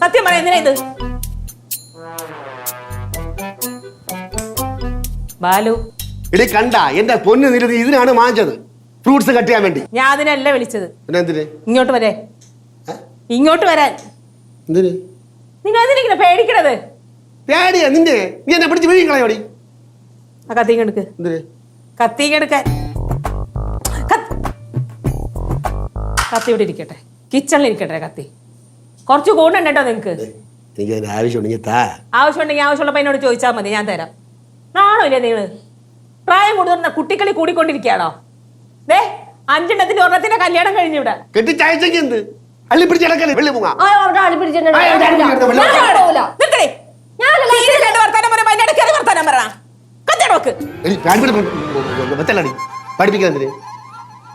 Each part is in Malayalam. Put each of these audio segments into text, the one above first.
സത്യം പറയാ എന്തിനാ ഇത്? ബാലു ഇടി കണ്ട എന്റെ പൊന്ന് നിരതി ഇതിനാണ് വാങ്ങിച്ചത്, ഫ്രൂട്ട്സ് കട്ട് ചെയ്യാൻ വേണ്ടി. ഞാൻ അതിനല്ല വിളിച്ചത്. പിന്നെ എന്തിന് ഇങ്ങോട്ട് വരേ, ഇങ്ങോട്ട് വരാൻ. എന്തിന് നിങ്ങൾ എന്തിനാ പേടിക്കണത്? പേടിയാ നിന്റെ? നീ എന്നെ പിടിച്ച് വീഴിക്കളയോടി. ആ കത്തിങ്ങെടുക്ക്. എന്തിന് കത്തിങ്ങെടുക്കാൻ? കത്തി ഇവിടെ ഇരിക്കട്ടെ, കിച്ചണിൽ ഇരിക്കട്ടെ കത്തി. കുറച്ച് കൂടുന്നുണ്ട് കേട്ടോ നിങ്ങക്ക്. എനിക്ക് അതിന് ആവശ്യമുണ്ടെങ്കിൽ ആവശ്യമുണ്ടെങ്കിൽ ആവശ്യമുള്ളപ്പോ എന്നോട് ചോദിച്ചാൽ മതി, ഞാൻ തരാം. നാണോ ഇല്ലേ നിങ്ങള്? പ്രായം കൂടുതൽ കുട്ടിക്കളി കൂടിക്കൊണ്ടിരിക്കുകയാണോ? ദേ 5 ഒരെണ്ണത്തിന്റെ കല്യാണം കഴിഞ്ഞു ഇവിടെ. കെട്ടിച്ചയച്ചെങ്കിൽ എന്ത് അള്ളി പിടിച്ചടക്കല്ലേ വെള്ളി പോകാം.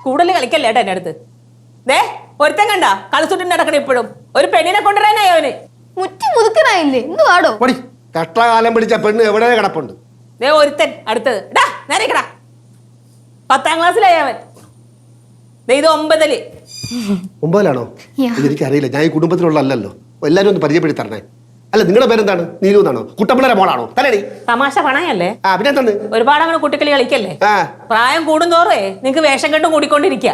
കൂടുതൽ കളിക്കല്ലേ ഏട്ടാ എന്റെ അടുത്ത്. ദേ ഒരുത്തൻ കണ്ട കളിച്ചുട്ടിന്റെ നടക്കണ ഇപ്പോഴും ഒരു പെണ്ണിനെ കൊണ്ടുവരാനായി അവന്. മുറ്റി മുതുക്കനായില്ലേ? എന്തുവാടോ കഷ്ടകാലം പിടിച്ച പെണ്ണ് എവിടെ കിടപ്പുണ്ട്. ദേ ഒരുത്തൻ അടുത്തത് നേരക്കടാ. 10ാം ക്ലാസ്സിലായി അവൻ. ഇത് 9-ല്. 9-ലാണോ? എനിക്കറിയില്ല, ഞാൻ ഈ കുടുംബത്തിലുള്ള അല്ലല്ലോ. എല്ലാരും ഒന്ന് പരിചയപ്പെടുത്തി തരണേ. അല്ല നിങ്ങളുടെ പേരെന്താണ്? നീലു എന്നാണോ? കുട്ടമ്പിള്ളരെ മോളാണോ? തലടി തമാശ പണയല്ലേ? പിന്നെ തന്നെ ഒരുപാട് അങ്ങനെ കുട്ടിക്കളി കളിക്കല്ലേ. പ്രായം കൂടുന്തോറേ നിങ്ങക്ക് വേഷം കണ്ടും കൂടിക്കൊണ്ടിരിക്കുക.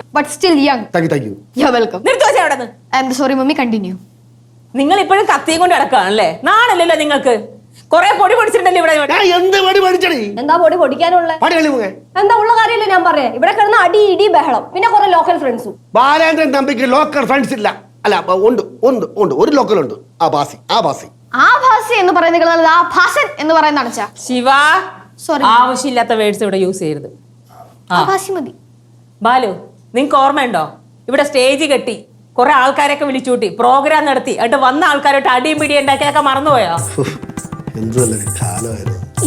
നിങ്ങൾ ഇപ്പോഴും കത്തിയും കൊണ്ട് കിടക്കുകയാണല്ലേ? നാണല്ലോ നിങ്ങൾക്ക്? കൊറേ പൊടി പൊടിച്ചിട്ടുണ്ടല്ലോ ഇവിടെ. എന്താ പൊടി പൊടിക്കാനുള്ള? എന്താ ഉള്ള കാര്യമില്ല ഞാൻ പറയാം. ഇവിടെ കിടന്ന് അടി ഇടി ബഹളം, പിന്നെ കുറെ ലോക്കൽ ഫ്രണ്ട്സും. ബാലേന്ദ്രൻ തമ്പിക്ക് ലോക്കൽ ഫ്രണ്ട്സ് ഇല്ല. അല്ല ഉണ്ട് ഉണ്ട് ഉണ്ട്, ഒരു ലോക്കൽ ഉണ്ട്. ആ ഭാസി എന്ന് പറയുന്നത് ആ ഭാസൻ എന്ന് പറയുന്നതാണ്. ശിവ, ആവശ്യമില്ലാത്ത വേർഡ്സ് ഇവിടെ യൂസ് ചെയ്യരുത്. മതി. ബാലു, നിങ്ങക്ക് ഓർമ്മയുണ്ടോ ഇവിടെ സ്റ്റേജ് കെട്ടി കുറെ ആൾക്കാരൊക്കെ വിളിച്ചുകൂട്ടി പ്രോഗ്രാം നടത്തി എന്നിട്ട് വന്ന ആൾക്കാരോട്ട് അടിയും പിടിയും ഉണ്ടാക്കിയൊക്കെ മറന്നുപോയോ?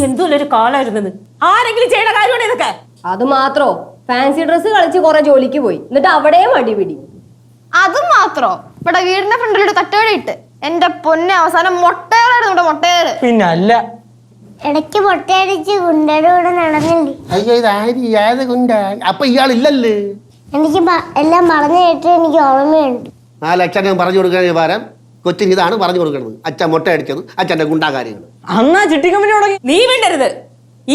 എന്തുള്ളൊരു കാലമായിരുന്നത്. ആരെങ്കിലും ചെയ്യണ കാര്യമാണ് ഇതൊക്കെ? അത് മാത്രോ ഫാൻസി ഡ്രസ് കളിച്ച് കുറെ ജോലിക്ക് പോയി, എന്നിട്ട് അവിടെയും അടിപിടി. അത് മാത്രോ ഇവിടെ വീടിന്റെ ഫ്രണ്ടിലൊരു തട്ടുകട ഇട്ട് എന്റെ പൊന്നെ അവസാനം മുട്ടകളായിരുന്നു. മുട്ടകള് പിന്നല്ല ഇടയ്ക്ക് മുട്ടയടിച്ച് ഗുണ്ടയുടെ കൂടെ നടന്നില്ലേ? അയ്യോ ഇത് ഗുണ്ട? അപ്പൊ ഇയാളില്ലല്ലേ? എനിക്ക് എല്ലാം പറഞ്ഞു കേട്ട് എനിക്ക് ഓർമ്മയുണ്ട്. 4 അച്ഛനെ പറഞ്ഞു കൊടുക്കുന്ന ഭാരം കൊച്ചിന് ഇതാണ് പറഞ്ഞു കൊടുക്കുന്നത്. അച്ഛൻ മുട്ട അടിച്ചത്, അച്ഛന്റെ ഗുണ്ടാ കാര്യങ്ങൾ. അന്നാ ചിട്ടി കമ്പനി തുടങ്ങി. നീ വേണ്ടരുത്.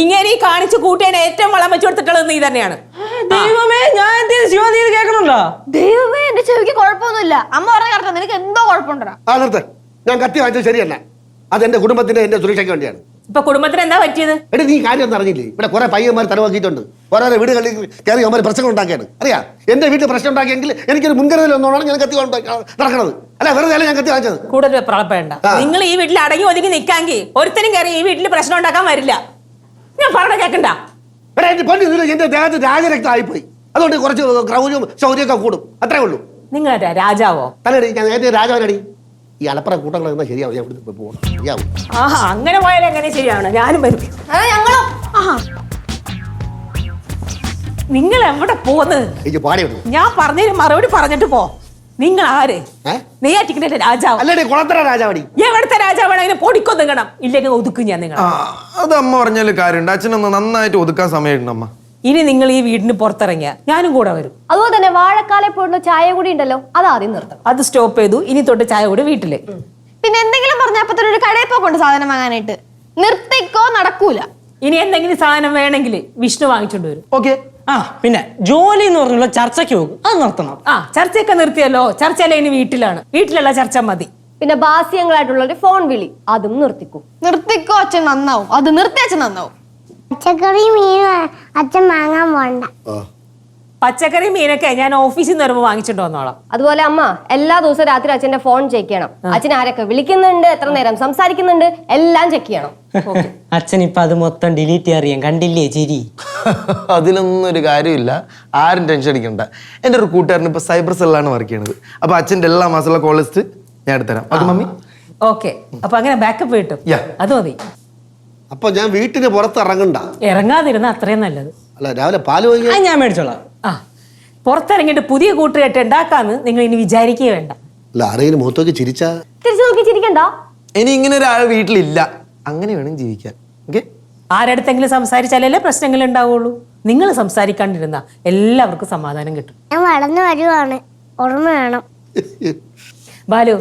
ഇങ്ങനെ ഈ കാണിച്ചു കൂട്ടിയതിനെ ഏറ്റവും വളം വെച്ചു കൊടുത്തിട്ടുള്ളത് നീ തന്നെയാണ്. ദൈവമേ, ഞാൻ ശിവ നീ കേൾക്കണുണ്ടോ? ദൈവമേ, എന്റെ ചെവിക്ക് കുഴപ്പമൊന്നുമില്ല. അമ്മ പറഞ്ഞ കറക്റ്റ്, നിനക്ക് എന്തോ കുഴപ്പമുണ്ടോ? നിർത്ത്. ഞാൻ കത്തി വാങ്ങിച്ചത് ശരിയല്ല. അതെന്റെ കുടുംബത്തിന്റെ എന്റെ സുരക്ഷയ്ക്ക് വേണ്ടിയാണ്. ഇപ്പൊ കുടുംബത്തിന് എന്താ പറ്റിയത്? എടി നീ കാര്യം ഒന്നും അറിഞ്ഞില്ലേ? ഇവിടെ കുറെ പയ്യന്മാർ തലവാക്കിയിട്ടുണ്ട്. ഓരോരോ വീടുകളിൽ കയറി അവന്മാർ പ്രശ്നങ്ങൾ ഉണ്ടാക്കിയാണ്. അറിയാം, എന്റെ വീട്ടിൽ പ്രശ്നം ഉണ്ടാക്കിയെങ്കിൽ എനിക്കൊരു മുൻകരുതൽ ഒന്നോളാണ് ഞാൻ കത്തി നടക്കുന്നത്. അല്ല വെറുതെ ഞാൻ കത്തി വാങ്ങിച്ചത്. കൂടുതൽ പ്രളപ്പേണ്ട. നിങ്ങൾ ഈ വീട്ടിൽ അടങ്ങി ഒതുങ്ങി നിൽക്കാമെങ്കിൽ ഒരുത്തനും കയറി ഈ വീട്ടിൽ പ്രശ്നം ഉണ്ടാക്കാൻ വരില്ല. ഞാൻ പറഞ്ഞ കേൾക്കണ്ട. എന്റെ ദേഹത്ത് രാജരക്തമായിപ്പോയി. അതുകൊണ്ട് കുറച്ച് ക്രൗര്യവും ശൗര്യമൊക്കെ കൂടും, അത്രേ ഉള്ളൂ. നിങ്ങൾ രാജാവോ? തലടി ഞാൻ നേരത്തെ രാജാവനടി. ഈ അലപ്പുറം കൂട്ടങ്ങൾ ശരിയാവും. ഞാൻ ഇവിടുന്ന് പോകണം. ശരിയാവും. അങ്ങനെ പോയാലും എങ്ങനെ ശരിയാണ്? ഞാനും വരും. നിങ്ങൾ എവിടെ പോന്ന്? ഞാൻ പറഞ്ഞതിന് മറുപടി പറഞ്ഞിട്ട് പോ. നിങ്ങൾ ആര്? നെയ്യാറ്റിക്കരയിലെ രാജാവ് അല്ലേ? കുളത്തറ രാജാവടി. എവിടുത്തെ രാജാവാണ്? അതിനെ പൊടിക്കൊ നിങ്ങണം, ഇല്ലെങ്കിൽ ഒതുക്കും ഞാൻ നിങ്ങൾ. അത് അമ്മ പറഞ്ഞാല് കാര്യമുണ്ട്. അച്ഛനൊന്ന് നന്നായിട്ട് ഒതുക്കാൻ സമയമുണ്ട് അമ്മ. ഇനി നിങ്ങൾ ഈ വീടിന് പുറത്തിറങ്ങിയ ഞാനും കൂടെ വരും. അതുപോലെ തന്നെ വാഴക്കാലെ പോയിട്ടുള്ള ചായ കൂടി ഉണ്ടല്ലോ, അത് ആദ്യം നിർത്തണം. അത് സ്റ്റോപ്പ് ചെയ്തു. ഇനി തൊട്ട് ചായ കൂടി വീട്ടില്. പിന്നെ എന്തെങ്കിലും പറഞ്ഞപ്പോ ഒരു കടയിൽ പോകൊണ്ട് സാധനം വാങ്ങാനായിട്ട് നിർത്തിക്കോ, നടക്കൂല. ഇനി എന്തെങ്കിലും സാധനം വേണമെങ്കിൽ വിഷ്ണു വാങ്ങിച്ചോണ്ട് വരും. ഓക്കെ. പിന്നെ ജോലി എന്ന് പറഞ്ഞുള്ള ചർച്ചയ്ക്ക് പോകും, അത് നിർത്തണം. ചർച്ചയൊക്കെ നിർത്തിയല്ലോ. ചർച്ചയല്ല ഇനി വീട്ടിലാണ്. വീട്ടിലുള്ള ചർച്ച മതി. പിന്നെ ബാസ്യങ്ങളായിട്ടുള്ള ഒരു ഫോൺ വിളി, അതും നിർത്തിക്കോ അച്ഛൻ നന്നാവും. അത് നിർത്തി അച്ഛൻ നന്നാവും. പച്ചക്കറി മീൻ അച്ഛൻ വാങ്ങാൻ പോണ്ട. പച്ചക്കറി മീനൊക്കെ ഞാൻ ഓഫീസിൽ നിന്ന് വരുമ്പോ വാങ്ങിച്ചിട്ട് വന്നോളാം. അതുപോലെ അമ്മ എല്ലാ ദിവസവും രാത്രി അച്ഛന്റെ ഫോൺ ചെക്ക് ചെയ്യണം. അച്ഛൻ ആരൊക്കെ വിളിക്കുന്നുണ്ട്, എത്ര നേരം സംസാരിക്കുന്നുണ്ട്, എല്ലാം ചെക്ക് ചെയ്യണം. അച്ഛൻ ഇപ്പൊ അത് മൊത്തം ഡിലീറ്റ് അറിയാം. കണ്ടില്ലേ ചിരി? അതിലൊന്നും ഒരു കാര്യമില്ല. ആരും ടെൻഷൻ അടിക്കണ്ട. എൻ്റെ ഒരു കൂട്ടുകാരൻ ഇപ്പൊ സൈബർ സെല്ലാണ് വർക്ക് ചെയ്യണത്. അപ്പൊ അച്ഛൻ്റെ എല്ലാ മാസമുള്ള കോൾ ലിസ്റ്റ് ഞാൻ എടുത്തരാം. Okay mummy? ഓക്കെ. അപ്പൊ അങ്ങനെ ബാക്കപ്പ് കിട്ടും. അത് മതി. അപ്പൊ ഞാൻ വീട്ടിന് പുറത്ത് ഇറങ്ങാതിരുന്ന അത്രയും നല്ലത്. അല്ല രാവിലെ പാല് ഞാൻ മേടിച്ചോളാം. പുറത്തിറങ്ങിയിട്ട് പുതിയ കൂട്ടുകെട്ട് ഉണ്ടാക്കാന്ന് നിങ്ങൾ ഇനി വിചാരിക്കുക വേണ്ട. അല്ല ആരെങ്കിലും മുഖത്തേക്ക് ചിരിച്ചാ തിരിച്ചു നോക്കി ചിരിക്കണ്ട. ഇനി ഇങ്ങനെ ഒരാൾ വീട്ടിലില്ല. അങ്ങനെ വേണം ജീവിക്കാൻ. ഓക്കെ? ആരടുത്തെങ്കിലും സംസാരിച്ചാലല്ലേ പ്രശ്നങ്ങൾ ഉണ്ടാവുള്ളൂ. നിങ്ങൾ സംസാരിക്കാണ്ടിരുന്ന എല്ലാവർക്കും സമാധാനം കിട്ടും. ഞാൻ വളർന്നു വരുവാണ്, ഓർമ്മ വേണം. ബാലു,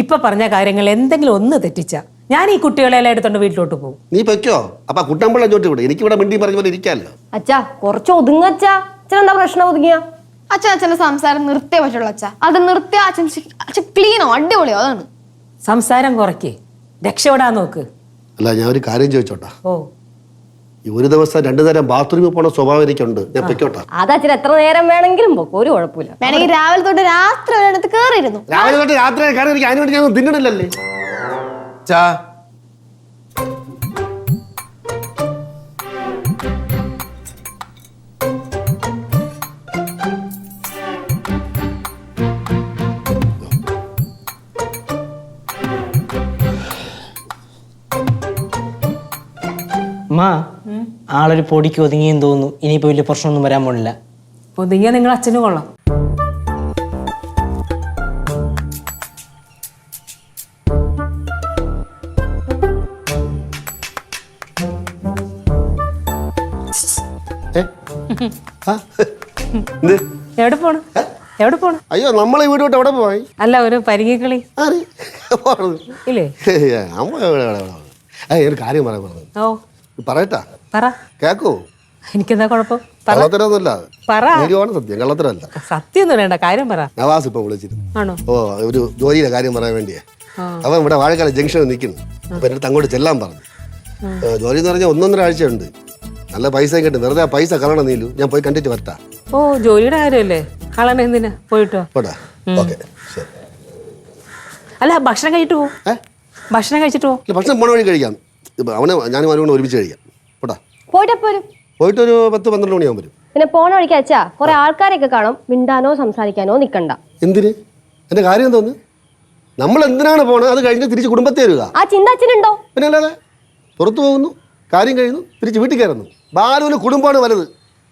ഇപ്പൊ പറഞ്ഞ കാര്യങ്ങൾ എന്തെങ്കിലും ഒന്ന് തെറ്റിച്ച ഞാൻ ഈ കുട്ടികളെ എല്ലാം എടുത്തോണ്ട് വീട്ടിലോട്ട് പോകും. നീ പൊയ്ക്കോ. അപ്പൊ കുട്ടമ്പിള്ള ചോട്ട് വിടും. എനിക്കിവിടെ മിണ്ടി പറഞ്ഞ പോലെ ഇരിക്കാമല്ലോ. അച്ഛാ കുറച്ച് ഒതുങ്ങച്ചാ. അച്ഛൻ എന്താ പ്രശ്നം ഒതുങ്ങിയ? അച്ഛൻ്റെ സംസാരം നിർത്തിയേ പറ്റുള്ളൂ അച്ഛ. അത് നിർത്തിയ അച്ഛൻ ക്ലീനോ അടിപൊളിയോ അതാണ്. സംസാരം കുറയ്ക്കേ, രക്ഷപ്പെടാൻ നോക്ക്. അല്ല, ഞാൻ ഒരു കാര്യം ചോദിച്ചോട്ടാ. ഓ, ഈ ഒരു ദിവസം 2 നേരം ബാത്റൂമിൽ പോണ സ്വഭാവം എനിക്കുണ്ട്. ഞാൻ പൊയ്ക്കോട്ടാ. അത് അച്ഛൻ എത്ര നേരം വേണമെങ്കിലും പോക്കും, ഒരു കുഴപ്പമില്ല. വേണമെങ്കിൽ രാവിലെ തൊട്ട് രാത്രി വരെ അടുത്ത് കയറിയിരുന്നു. രാവിലെ തൊട്ട് രാത്രി കാരണം എനിക്ക് അതിനുവേണ്ടി ഞാൻ തിന്നണില്ലല്ലേ. ചാ അമ്മ ആളൊരു പൊടിക്ക് ഒതുങ്ങിയെന്ന് തോന്നുന്നു. ഇനിയിപ്പോ വലിയ പ്രശ്നമൊന്നും വരാൻ പോണില്ല. ഒതുങ്ങിയ നിങ്ങൾ അച്ഛനും കൊള്ളാം. എവിടെ പോണു? എവിടെ പോണു? അയ്യോ, നമ്മളെ വീട് വിട്ട് എവിടെ പോയി? അല്ല, ഒരു പരിങ്ങിക്കളി ഇല്ലേ? ഒരു കാര്യം പറയാൻ പറഞ്ഞു. ഓ, പറയട്ടാ? പറ. കേക്കോ? എനിക്കെന്താ കുഴപ്പം? കള്ളത്തരൊന്നുമില്ല. പറ. സത്യം, കള്ളത്തരമല്ല. സത്യൊന്നും വേണ്ട, കാര്യം പറ. നവാസ് ഇപ്പൊ വിളിച്ചിരുന്നു. ആണോ? ഓ, ഒരു ജോലിയുടെ കാര്യം പറയാൻ വേണ്ടിയേ. അവൻ ഇവിടെ വാഴക്കാല ജംഗ്ഷനിൽ നിൽക്കുന്നു. അപ്പൊ എൻ്റെ അടുത്ത് അങ്ങോട്ട് ചെല്ലാൻ പറഞ്ഞു. ജോലി എന്ന് പറഞ്ഞാൽ 1-1.5 ആഴ്ചയുണ്ട്. നല്ല പൈസ കിട്ടും. വെറുതെ ആ പൈസ കളയണം. നീലു, ഞാൻ പോയി കണ്ടിട്ട് വരട്ടാ. ഓ, ജോലിയുടെ കാര്യമല്ലേ, കളണ എന്തിനാ? പോയിട്ടോ. പോട്ടാ. ഓക്കെ, ശരി. അല്ല, ഭക്ഷണം കഴിച്ചിട്ട് പോ. ഭക്ഷണം കഴിച്ചിട്ട് പോ. ഭക്ഷണം പോണ വഴി കഴിക്കാം. അവനെ ഞാനും അവനോട് ഒരുമിച്ച് കഴിക്കാം. പോട്ടാ. പോയിട്ട് ഒരു 10-12 മണിയാകും വരും. പിന്നെ പോണ വഴിക്ക് അച്ഛാ കുറെ ആൾക്കാരൊക്കെ കാണും. മിണ്ടാനോ സംസാരിക്കാനോ നിക്കണ്ട. എന്തിന്? എന്റെ കാര്യം എന്തോന്ന്? നമ്മൾ എന്തിനാണ് പോണത്? അത് കഴിഞ്ഞ് തിരിച്ച് കുടുംബത്തെ വരിക. ആ ചിന്ത അച്ഛനുണ്ടോ? പിന്നെ അല്ലാതെ പുറത്തു പോകുന്നു, കാര്യം കഴിയുന്നു, തിരിച്ച് വീട്ടിൽ കയറുന്നു. ബാലുവിന് കുടുംബമാണ് വലുത്.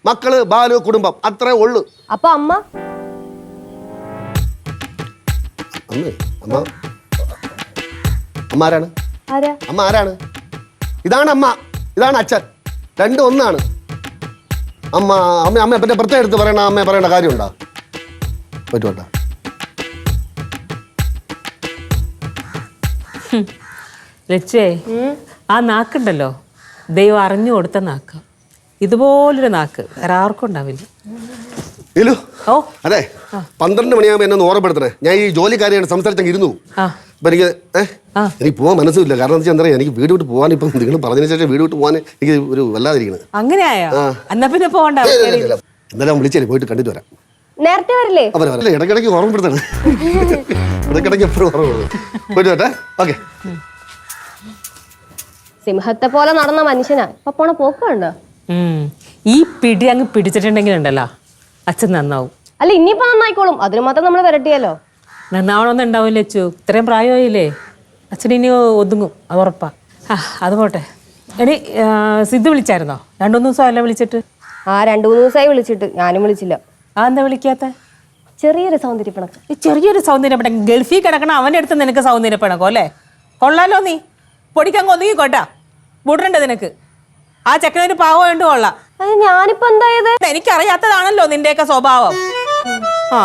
മക്കള്, ബാലു, കുടുംബം, അത്രേ ഉള്ളു. അപ്പൊ അമ്മ അമ്മ അമ്മ ആരാണ്? ആരാ? അമ്മ ആരാണ്? ഇതാണ് അമ്മ, ഇതാണ് അച്ഛൻ. രണ്ടും ഒന്നാണ്. അമ്മ അമ്മ അമ്മ പിന്നെ പ്രത്യേകം എടുത്ത് പറയണ അമ്മയെ പറയേണ്ട കാര്യമുണ്ടോ? പറ്റുവാട്ടാ. ലച്ചേ, ആ നാക്കുണ്ടല്ലോ, ദൈവം അറിഞ്ഞു കൊടുത്ത നാക്ക്. ഇതുപോലൊരു നാക്ക് വേറെ ആർക്കും ഉണ്ടാവില്ല. ഓ, അതെ, 12 മണിയാകുമ്പോൾ എന്നെ ഒന്ന് ഓർമ്മപ്പെടുത്തണേ. ഞാൻ ഈ ജോലിക്കാരിയാണ് സംസാരിച്ചെങ്കിൽ ഇരുന്നു. അപ്പൊ എനിക്ക് പോകാൻ മനസ്സില്ല. കാരണം എന്താ വെച്ചാൽ എനിക്ക് വീട് വിട്ട് പോകാൻ ഇപ്പം നിങ്ങൾ പറഞ്ഞതിന് ശേഷം വീട് വിട്ട് പോകാൻ എനിക്ക് ഒരു വല്ലാതിരിക്കുന്നത്. അങ്ങനെയായോ? എന്നാ പിന്നെ പോകണ്ട. എന്നാലും വിളിച്ചേ, പോയിട്ട് കണ്ടിട്ട് വരാം. നേരത്തെ വരില്ലേ? അവരല്ല, ഇടയ്ക്കിടയ്ക്ക് ഓർമ്മപ്പെടുത്തണം. ഇടയ്ക്കിടയ്ക്ക് എപ്പോഴും ഓർമ്മ. പോയിട്ട് വരട്ടെ. ഓക്കെ. സിംഹത്തെ പോലെ നടന്ന മനുഷ്യനാ ഇപ്പൊ പോണ പോക്ക് കണ്ടോ? ഈ പിടി അങ്ങ് പിടിച്ചിട്ടുണ്ടെങ്കിൽ ഉണ്ടല്ലോ, അച്ഛൻ നന്നാവും. അല്ല, ഇനിയിപ്പോ നന്നായിക്കോളും. അതിന് മാത്രം നമ്മൾ വരട്ടിയല്ലോ. നന്നാവണമെന്ന് ഉണ്ടാവില്ല അച്ചു. ഇത്രയും പ്രായമായില്ലേ, അച്ഛൻ ഇനി ഒതുങ്ങും, അത് ഉറപ്പാ. അത് പോട്ടെ. എടി, സിദ്ധു വിളിച്ചായിരുന്നോ? 2-3 ദിവസമല്ല വിളിച്ചിട്ട്? 2-3 ദിവസമായി വിളിച്ചിട്ട്. ഞാനും വിളിച്ചില്ല. എന്താ വിളിക്കാത്ത? ചെറിയൊരു സൗന്ദര്യപ്പിണക്ക്. ഈ ചെറിയൊരു സൗന്ദര്യപ്പിണക്ക്. ഗൾഫിൽ കിടക്കണം അവൻ്റെ അടുത്ത് നിനക്ക് സൗന്ദര്യപ്പിണക്കോ അല്ലേ? കൊള്ളാലോ, നീ പൊടിക്കങ്ങ് ഒതുങ്ങിക്കോട്ടാ. വിടണ്ട നിനക്ക്. ആ ചെക്കനൊരു പാവം വേണ്ട കൊള്ളാം. ഞാനിപ്പോ എന്തായത്? എനിക്കറിയാത്തതാണല്ലോ നിന്റെയൊക്കെ സ്വഭാവം. ആ